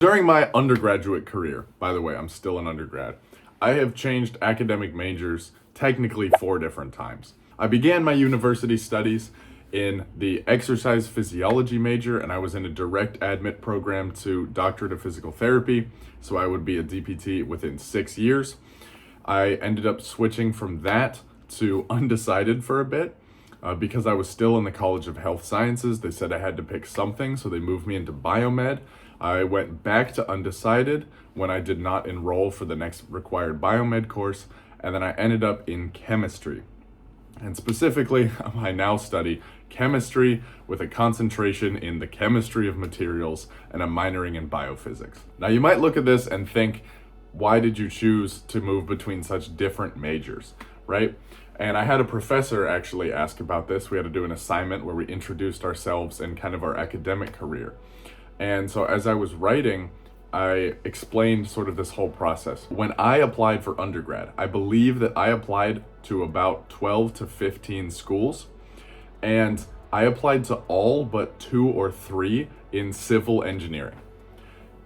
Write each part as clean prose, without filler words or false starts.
During my undergraduate career, by the way, I'm still an undergrad, I have changed academic majors technically 4 different times. I began my university studies in the exercise physiology major, and I was in a direct admit program to doctorate of physical therapy, so I would be a DPT within 6 years. I ended up switching from that to undecided for a bit because I was still in the College of Health Sciences. They said I had to pick something, so they moved me into biomed. I went back to undecided when I did not enroll for the next required biomed course, and then I ended up in chemistry. And specifically, I now study chemistry with a concentration in the chemistry of materials, and I'm minoring in biophysics. Now you might look at this and think, why did you choose to move between such different majors, right? And I had a professor actually ask about this. We had to do an assignment where we introduced ourselves and kind of our academic career. And so as I was writing, I explained sort of this whole process. When I applied for undergrad, I believe that I applied to about 12 to 15 schools, and I applied to all but 2 or 3 in civil engineering.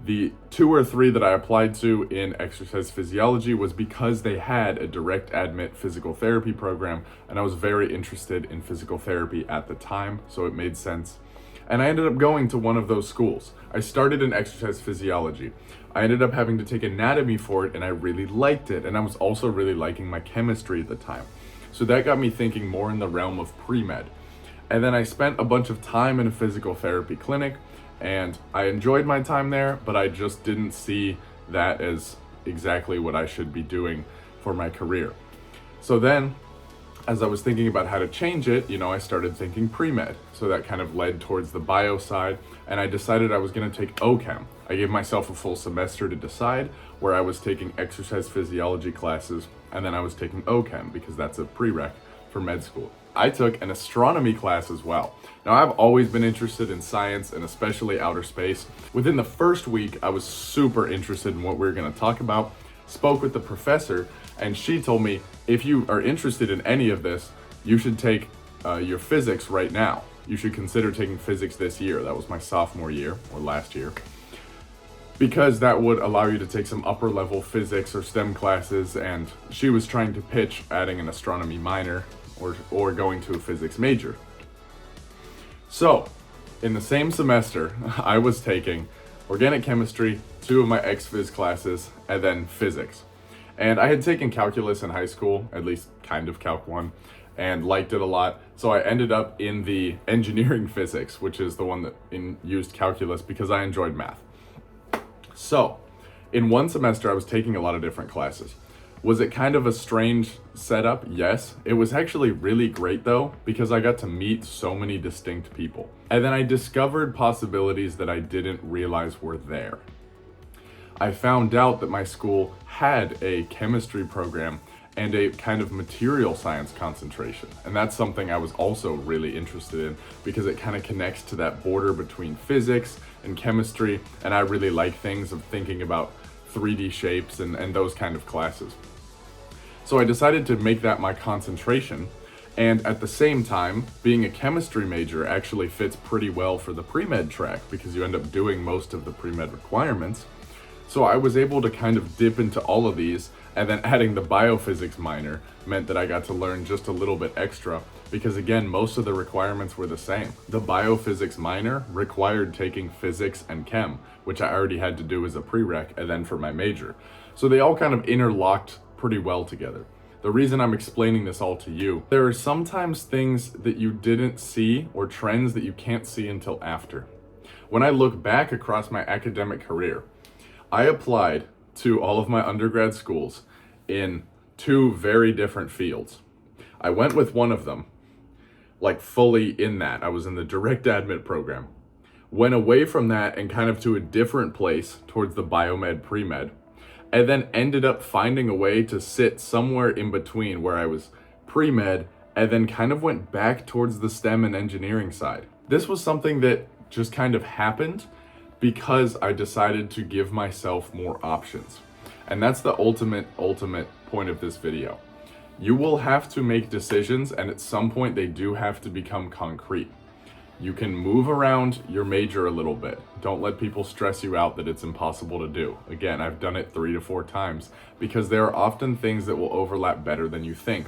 The 2 or 3 that I applied to in exercise physiology was because they had a direct admit physical therapy program, and I was very interested in physical therapy at the time, so it made sense. And I ended up going to one of those schools. I started in exercise physiology. I ended up having to take anatomy for it, and I really liked it, and I was also really liking my chemistry at the time. So that got me thinking more in the realm of pre-med. And then I spent a bunch of time in a physical therapy clinic, and I enjoyed my time there, but I just didn't see that as exactly what I should be doing for my career. So then, as I was thinking about how to change it, I started thinking pre-med. So that kind of led towards the bio side, and I decided I was going to take OChem. I gave myself a full semester to decide, where I was taking exercise physiology classes, and then I was taking OChem because that's a prereq for med school. I took an astronomy class as well. Now, I've always been interested in science and especially outer space. Within the first week, I was super interested in what we were going to talk about, spoke with the professor, and she told me, if you are interested in any of this, you should take your physics right now. You should consider taking physics this year. That was my sophomore year, or last year, because that would allow you to take some upper level physics or STEM classes, and she was trying to pitch adding an astronomy minor or going to a physics major. So, in the same semester, I was taking organic chemistry, 2 of my ex-phys classes, and then physics. And I had taken calculus in high school, at least kind of Calc 1, and liked it a lot. So I ended up in the engineering physics, which is the one that used calculus because I enjoyed math. So, in one semester, I was taking a lot of different classes. Was it kind of a strange setup? Yes. It was actually really great though, because I got to meet so many distinct people. And then I discovered possibilities that I didn't realize were there. I found out that my school had a chemistry program and a kind of material science concentration. And that's something I was also really interested in because it kind of connects to that border between physics and chemistry. And I really like things of thinking about 3D shapes and those kind of classes. So I decided to make that my concentration. And at the same time, being a chemistry major actually fits pretty well for the pre-med track because you end up doing most of the pre-med requirements. So I was able to kind of dip into all of these, and then adding the biophysics minor meant that I got to learn just a little bit extra because again, most of the requirements were the same. The biophysics minor required taking physics and chem, which I already had to do as a prereq and then for my major. So they all kind of interlocked pretty well together. The reason I'm explaining this all to you, there are sometimes things that you didn't see or trends that you can't see until after. When I look back across my academic career, I applied to all of my undergrad schools in 2 very different fields. I went with one of them, like fully in that. I was in the direct admit program. Went away from that and kind of to a different place towards the biomed pre-med, and then ended up finding a way to sit somewhere in between where I was pre-med and then kind of went back towards the STEM and engineering side. This was something that just kind of happened because I decided to give myself more options. And that's the ultimate point of this video. You will have to make decisions, and at some point they do have to become concrete. You can move around your major a little bit. Don't let people stress you out that it's impossible to do. Again, I've done it 3 to 4 times because there are often things that will overlap better than you think.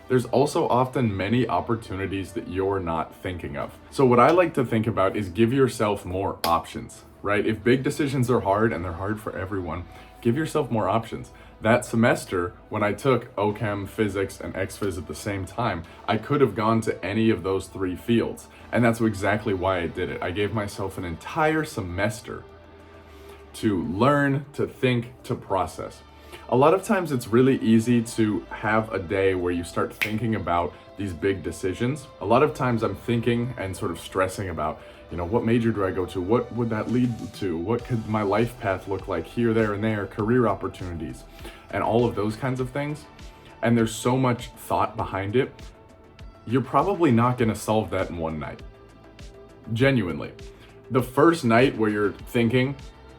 There's also often many opportunities that you're not thinking of. So what I like to think about is give yourself more options, right? If big decisions are hard, and they're hard for everyone, give yourself more options. That semester, when I took OChem, physics, and XPhys at the same time, I could have gone to any of those 3 fields. And that's exactly why I did it. I gave myself an entire semester to learn, to think, to process. A lot of times it's really easy to have a day where you start thinking about these big decisions. A lot of times I'm thinking and sort of stressing about, what major do I go to? What would that lead to? What could my life path look like here, there, and there? Career opportunities, and all of those kinds of things. And there's so much thought behind it. You're probably not gonna solve that in one night. Genuinely. The first night where you're thinking,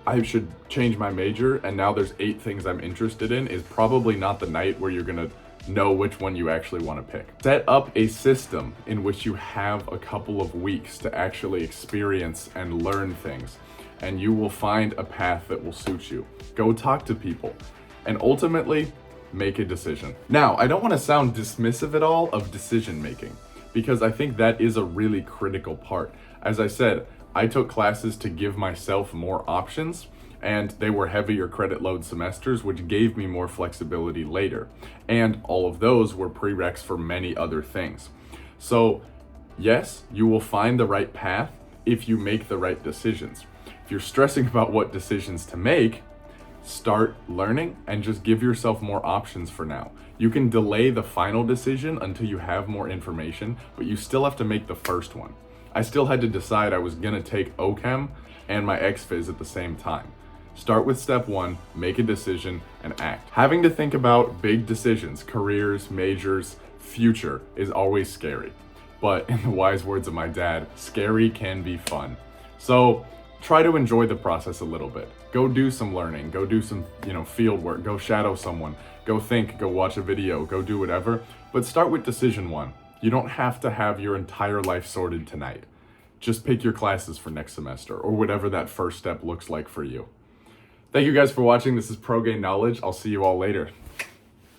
I should change my major, and now there's 8 things I'm interested in, is probably not the night where you're gonna know which one you actually want to pick. Set up a system in which you have a couple of weeks to actually experience and learn things, and you will find a path that will suit you. Go talk to people, and ultimately make a decision. Now, I don't want to sound dismissive at all of decision making, because I think that is a really critical part. As I said, I took classes to give myself more options, and they were heavier credit load semesters, which gave me more flexibility later. And all of those were prereqs for many other things. So yes, you will find the right path if you make the right decisions. If you're stressing about what decisions to make, start learning and just give yourself more options for now. You can delay the final decision until you have more information, but you still have to make the first one. I still had to decide I was gonna take OChem and my XPhys at the same time. Start with step 1, make a decision, and act. Having to think about big decisions, careers, majors, future is always scary. But in the wise words of my dad, scary can be fun. So try to enjoy the process a little bit. Go do some learning, go do some, field work, go shadow someone, go think, go watch a video, go do whatever. But start with decision 1. You don't have to have your entire life sorted tonight. Just pick your classes for next semester, or whatever that first step looks like for you. Thank you guys for watching. This is Pro Gain Knowledge. I'll see you all later.